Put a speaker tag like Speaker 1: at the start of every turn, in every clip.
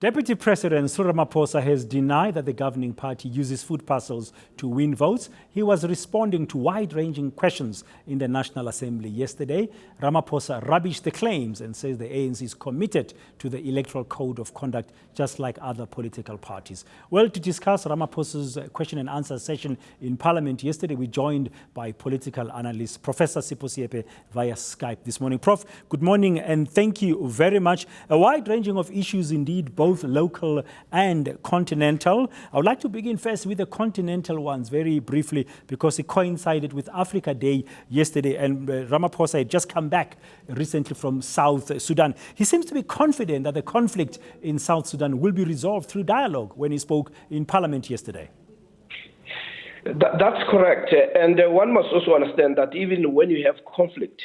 Speaker 1: Deputy President Ramaphosa has denied that the governing party uses food parcels to win votes. He was responding to wide-ranging questions in the National Assembly yesterday. Ramaphosa rubbished the claims and says the ANC is committed to the Electoral Code of Conduct, just like other political parties. Well, to discuss Ramaphosa's question and answer session in Parliament yesterday, we joined by political analyst Professor Sipho Seepe via Skype this morning. Prof, good morning and thank you very much. A wide ranging of issues indeed, both local and continental. I would like to begin first with the continental ones very briefly because it coincided with Africa Day yesterday and Ramaphosa had just come back recently from South Sudan. He seems to be confident that the conflict in South Sudan will be resolved through dialogue when he spoke in Parliament yesterday.
Speaker 2: That's correct. And one must also understand that even when you have conflict,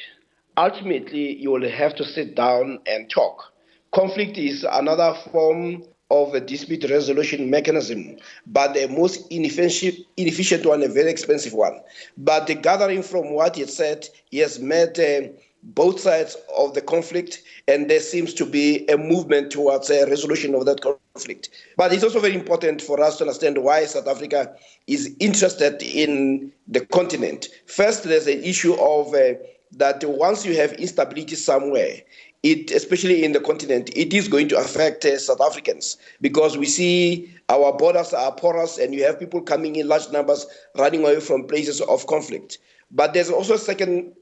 Speaker 2: ultimately you will have to sit down and talk. Conflict is another form of a dispute resolution mechanism, but the most inefficient one, a very expensive one. But the gathering from what he said, he has met both sides of the conflict, and there seems to be a movement towards a resolution of that conflict. But it's also very important for us to understand why South Africa is interested in the continent. First, there's an issue of that once you have instability somewhere, especially in the continent, it is going to affect South Africans because we see our borders are porous and you have people coming in large numbers running away from places of conflict. But there's also a second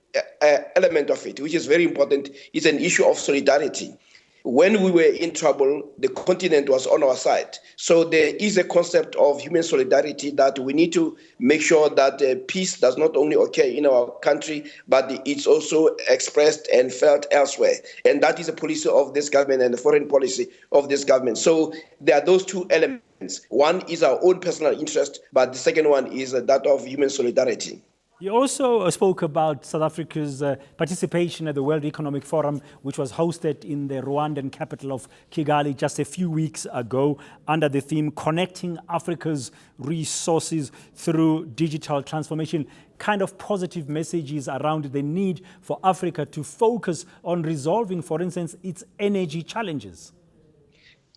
Speaker 2: element of it, which is very important. It's an issue of solidarity. When we were in trouble, the continent was on our side. So there is a concept of human solidarity that we need to make sure that peace does not only occur in our country, but it's also expressed and felt elsewhere. And that is a policy of this government and the foreign policy of this government. So there are those two elements. One is our own personal interest, but the second one is that of human solidarity.
Speaker 1: He also spoke about South Africa's participation at the World Economic Forum, which was hosted in the Rwandan capital of Kigali just a few weeks ago under the theme Connecting Africa's Resources Through Digital Transformation. Kind of positive messages around the need for Africa to focus on resolving, for instance, its energy challenges.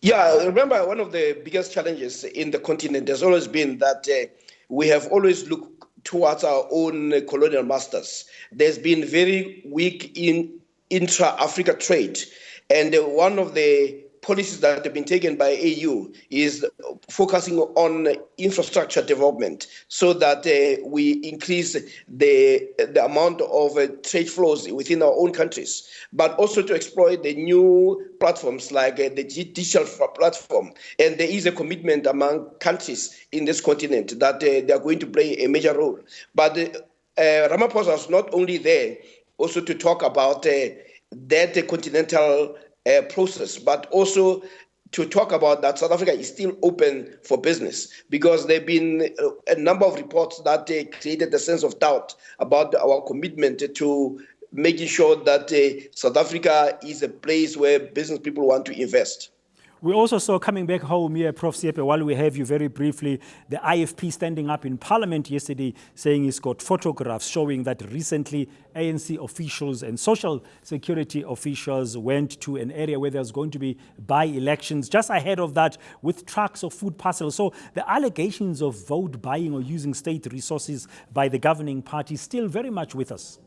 Speaker 2: Yeah, remember one of the biggest challenges in the continent has always been that we have always looked towards our own colonial masters. There's been very weak in intra-Africa trade. And one of the policies that have been taken by AU is focusing on infrastructure development so that we increase the amount of trade flows within our own countries, but also to exploit the new platforms like the digital platform. And there is a commitment among countries in this continent that they are going to play a major role. But Ramaphosa is not only there also to talk about that continental process, but also to talk about that South Africa is still open for business because there have been a number of reports that created a sense of doubt about our commitment to making sure that South Africa is a place where business people want to invest.
Speaker 1: We also saw coming back home here, Prof. Seepe, while we have you very briefly, the IFP standing up in Parliament yesterday saying he's got photographs showing that recently ANC officials and social security officials went to an area where there's going to be by-elections just ahead of that with trucks of food parcels. So the allegations of vote buying or using state resources by the governing party is still very much with us.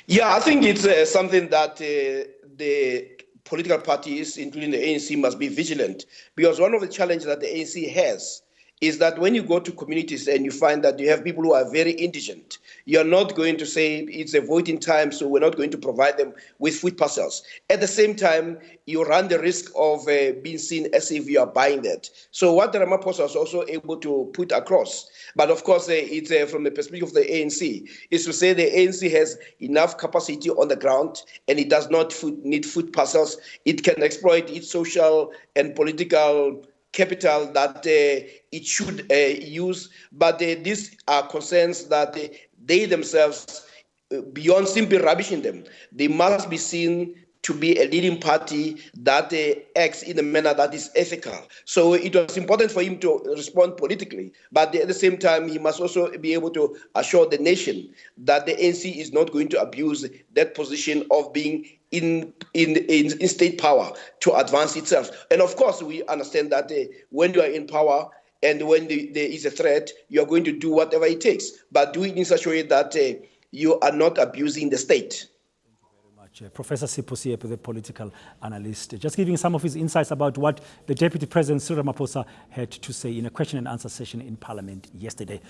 Speaker 2: Yeah, I think it's something that the political parties, including the ANC, must be vigilant because one of the challenges that the ANC has is that when you go to communities and you find that you have people who are very indigent, you're not going to say it's a voting time, so we're not going to provide them with food parcels. At the same time, you run the risk of being seen as if you are buying that. So what the Ramaphosa was also able to put across, but of course it's from the perspective of the ANC, is to say the ANC has enough capacity on the ground and it does not need food parcels. It can exploit its social and political capital that it should use, but these are concerns that they themselves, beyond simply rubbishing them, they must be seen to be a leading party that acts in a manner that is ethical. So it was important for him to respond politically, but at the same time, he must also be able to assure the nation that the ANC is not going to abuse that position of being in state power to advance itself. And of course, we understand that when you are in power and when there is a threat, you are going to do whatever it takes, but do it in such a way that you are not abusing the state.
Speaker 1: Professor Sipho Seepe, the political analyst, just giving some of his insights about what the Deputy President Cyril Ramaphosa had to say in a question and answer session in Parliament yesterday.